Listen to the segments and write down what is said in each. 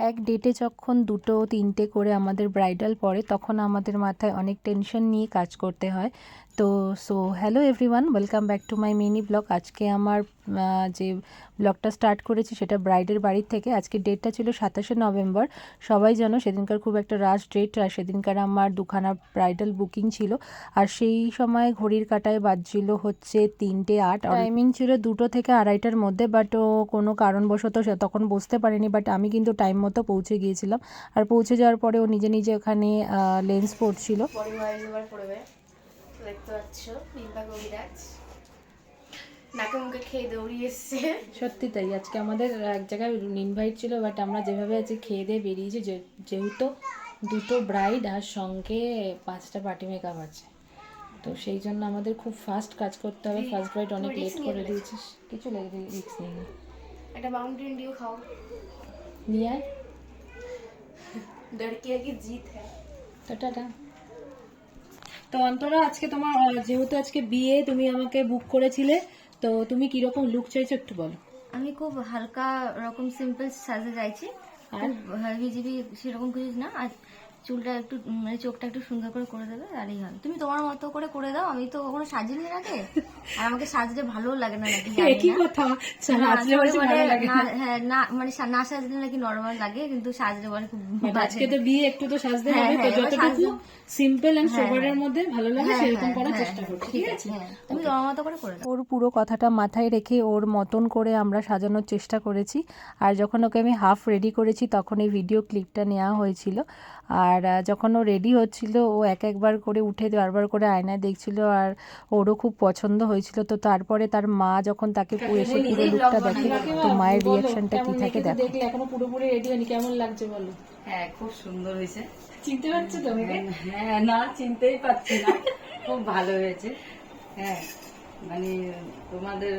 এক ডেটে যখন 2-3টে করে আমাদের ব্রাইডাল পড়ে তখন আমাদের মাথায় অনেক টেনশন নিয়ে কাজ করতে হয়। তো hello everyone, welcome back to my mini blog. আজকে আমার যে ব্লগটা স্টার্ট করেছি সেটা ব্রাইডের বাড়ির থেকে। আজকে ডেটটা ছিল 27শে নভেম্বর। সবাই জানো সেদিনকার খুব একটা রাশ ডেট, আর সেদিনকার আমার দুখানা ব্রাইডাল বুকিং ছিল। আর সেই সময় ঘড়ির কাঁটায় বাজছিল হচ্ছে 3:08। টাইমিং ছিল 2টো থেকে 2:30টার মধ্যে, বাট কোনো কারণবশত সে তখন বসতে পারেনি। বাট আমি কিন্তু টাইম মতো পৌঁছে গিয়েছিলাম। আর পৌঁছে যাওয়ার পরে ও নিজে নিজে ওখানে লেন্স পড়ছিল। দেখতে পাচ্ছ নিম্বা কবিরাজ নাকে মুখে খেয়ে দৌড়িয়ে এসছে। সত্যি তাই, আজকে আমাদের এক জায়গায় ইনভাইট ছিল, বাট আমরা যেভাবে আজকে খেয়ে দিয়ে বেরিয়েছি, যেহেতু 2টো ব্রাইড আর সঙ্গে 5টা পার্টি মেকআপ আছে, তো সেই জন্য আমাদের খুব ফাস্ট কাজ করতে হবে। ফার্স্ট ব্রাইড অনেক লেট করে দিয়েছিস। কিছু রিস্ক নেই, একটা মাউন্টেন ডিউ খাও, নিয়ে আয়। লড়কিয়া কি জিত হ্যায়। তো টাটা। তো অন্তরা, আজকে তোমার যেহেতু আজকে বিয়ে, তুমি আমাকে বুক করেছিলে, তো তুমি কিরকম লুক চাইছো একটু বলো। আমি খুব হালকা রকম সিম্পল সাজে যাইছি, আর হিজিবি সেরকম কিছু না। আর চুলটা একটু মানে চোখটা একটু সুন্দর করে দেবে, আর এই হবে। তুমি তোমার মতো করে দাও, আমি তো কখনো সাজিনি আগে, আর আমাকে সাজলে ভালো লাগে না নাকি একই কথা, সাজলে ভালো লাগে না। হ্যাঁ না, মানে না সাজলে নাকি নরমাল লাগে, কিন্তু সাজলে বলে খুব আজকে তো বিয়ে, একটু তো সাজতে হবে। তো যতটুকু সিম্পল এন্ড সোবারের মধ্যে ভালো লাগে সেরকম করার চেষ্টা করছি, ঠিক আছে? তুমি তোমার মতো করে দাও। ওর পুরো কথাটা মাথায় রেখে ওর মতন করে আমরা সাজানোর চেষ্টা করেছি। আর যখন ওকে আমি হাফ রেডি করেছি তখন এই ভিডিও ক্লিপটা নেওয়া হয়েছিল। আর যখন ও রেডি হচ্ছিল, ও একবার করে উঠে বারবার করে আয়নায় দেখছিল, আর ওরও খুব পছন্দ হয়েছিল। তো তারপরে তার মা যখন তাকে এসে পুরো লুকটা দেখে, তো মায়ের রিয়াকশনটা কি থাকে দেখো। এখনো পুরোপুরি রেডি হয়নি, কেমন লাগছে বলো? হ্যাঁ, খুব সুন্দর হয়েছে। চিনতে পারছো তো আমাকে? হ্যাঁ, না চিনতেই পারছি না। খুব ভালো হয়েছে। হ্যাঁ, মানে তোমাদের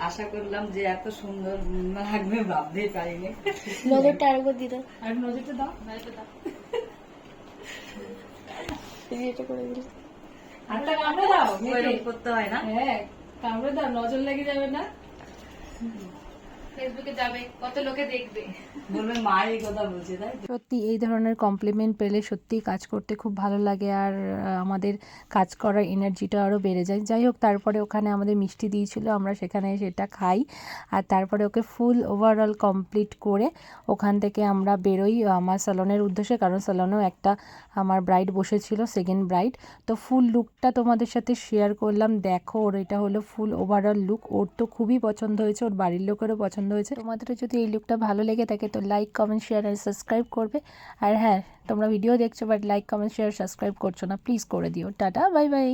আশা করলাম যে এত সুন্দর লাগবে ভাবতেই পারিনি। নজরটা আরেকবার দিয়ে দাও, আর নজরটা দাও, নজরটা দাও। এটা করে দিলে হাতটা কামড়ে দাও, এরকম করতে হয় না? হ্যাঁ কামড়ে দাও, নজর লেগে যাবে না। ফেসবুকে যাবে, কত লোকে দেখবে, বলবে মায়ের এই কথা বলছে, তাই তো? সত্যি এই ধরনের কমপ্লিমেন্ট পেলে সত্যিই কাজ করতে খুব ভালো লাগে, আর আমাদের কাজ করার এনার্জিটা আরও বেড়ে যায়। যাই হোক, তারপরে ওখানে আমাদের মিষ্টি দিয়েছিল, আমরা সেখানে সেটা খাই। আর তারপরে ওকে ফুল ওভারঅল কমপ্লিট করে ওখান থেকে আমরা বেরোই আমার স্যালনের উদ্দেশ্যে, কারণ স্যালনেও একটা আমার ব্রাইড বসেছিল, সেকেন্ড ব্রাইড। তো ফুল লুকটা তোমাদের সাথে শেয়ার করলাম। দেখো, ওর এটা হলো ফুল ওভারঅল লুক। ওর তো খুবই পছন্দ হয়েছে, ওর বাড়ির লোকেরও পছন্দ হয়েছে। তোমাদেরও যদি এই লুকটা ভালো লেগে থাকে তো লাইক, কমেন্ট, শেয়ার আর সাবস্ক্রাইব করবে। আর হ্যাঁ, তোমরা ভিডিও দেখছো but like, comment, share, subscribe করছো না, প্লিজ করে দিও। Tata, bye bye.